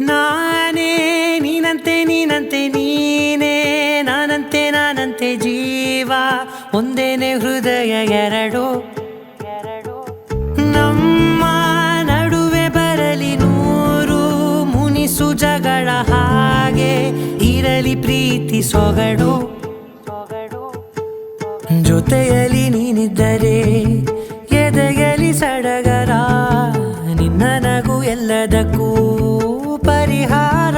ನಾನೇ ನೀನಂತೆ ನೀನಂತೆ ನೀನೇ ನಾನಂತೆ ನಾನಂತೆ ಜೀವ ಒಂದೇನೆ ಹೃದಯ ಎರಡು ನಮ್ಮ ನಡುವೆ ಬರಲಿ ನೂರು ಮುನಿಸು ಜಗಳ ಹಾಗೆ ಇರಲಿ ಪ್ರೀತಿ ಸೊಗಡು ಜೊತೆಯಲ್ಲಿ ನೀನಿದ್ದರೆ ಎದೆಯಲಿ ಸಡಗರ ನಿನ್ನ ನಗು ಎಲ್ಲದಕ್ಕೂ ಪರಿಹಾರ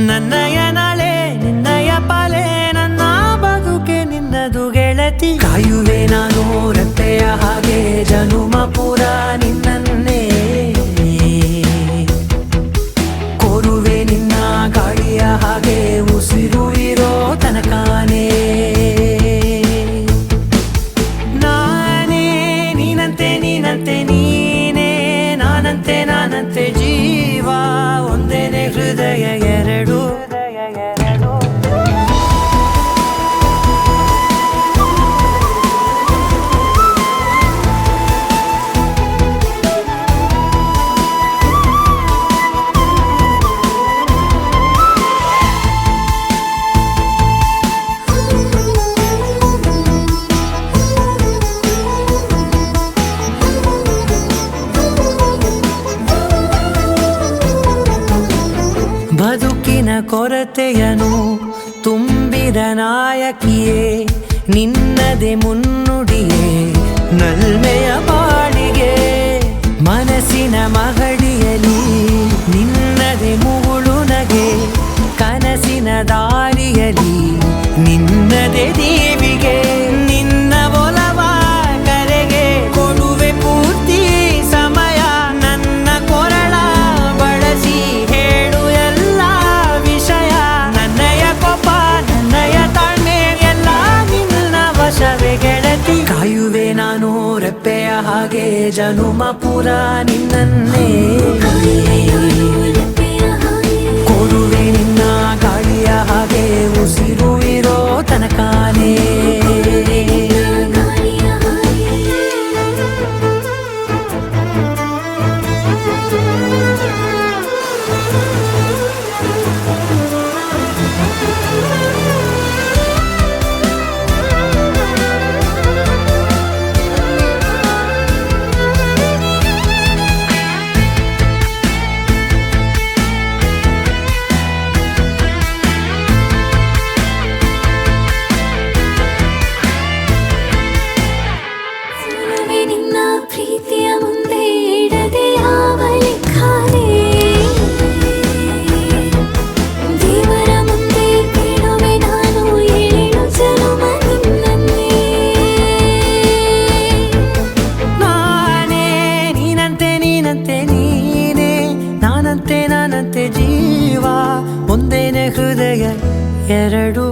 ನನ್ನಯ ನಾಳೆ ನಿನ್ನಯ ಪಾಲೆ ನನ್ನ ಬದುಕೆ ನಿನ್ನದು ಗೆಳತಿ ಕಾಯುವೆ ನಾನು ರೆಪ್ಪೆಯ ಹಾಗೆ ಜನುಮ ಪುರ ನಿನ್ನನ್ನೇ ಕೋರುವೆ ನಿನ್ನ ಗಾಳಿಯ ಹಾಗೆ ಉಸಿರು ಇರೋ ತನಕಾನೇ ನೀನಂತೆ ನೀನೇ ನಾನಂತೆ ನಾನಂತೆ ಜೀವ ಒಂದೇನೆ ಹೃದಯ ಎರಡು ಬದುಕಿನ ಕೊರತೆಯನು ತುಂಬಿದ ನಾಯಕಿಯೇ ನಿನ್ನದೆ ಮುನ್ನುಡಿಯೇ ನಲ್ಮೆಯ ಬಾಳಿಗೆ ಮನಸ್ಸಿನ ಮಹಡಿಯಲಿ ನಿನ್ನದೆ ಮುಗುಳು ನಗೆ ಕನಸಿನ ದಾರಿಯಲಿ ನಿನ್ನದೆ ದೇವಿಗೆ ನಿನ್ನ ಒಲವ ಕರೆಗೆ ಕೊಡುವೆ ಪೂರ್ತಿ ಸಮಯ ನನ್ನ ಕೊರಳ ಬಳಸಿ ಹೇಳು ಎಲ್ಲ ವಿಷಯ ನನ್ನಯ ಕೋಪ ನನ್ನಯ ತಾಳ್ಮೆ ಎಲ್ಲ ನಿನ್ನ ವಶವೇ ಗೆಳತಿ ಕಾಯುವೆ ನಾನು ರೆಪ್ಪೆಯ ಹಾಗೆ ಜನುಮ ಪುರ ನಿನ್ನನ್ನೇ ಕೊಡುವೆ ನಿನ್ನ ಗಾಳಿಯ ಹಾಗೆ ಉಸಿರು ಇರೋ ತನಕಾನೇ ಪ್ರೀತಿಯ ಮುಂದೆ ಇಡದೆ ಯಾವ ಲೆಕ್ಕನೇ ದೇವರ ಮುಂದೆ ಕೇಳುವೆ ನಾನು ಏಳು ಜನುಮ ನಿನ್ನನ್ನೇ ನಾನೇ ನೀನಂತೆ ನೀನಂತೆ ನೀನೇ ನಾನಂತೆ ನಾನಂತೆ ಜೀವ ಒಂದೇನೆ ಹೃದಯ ಎರಡು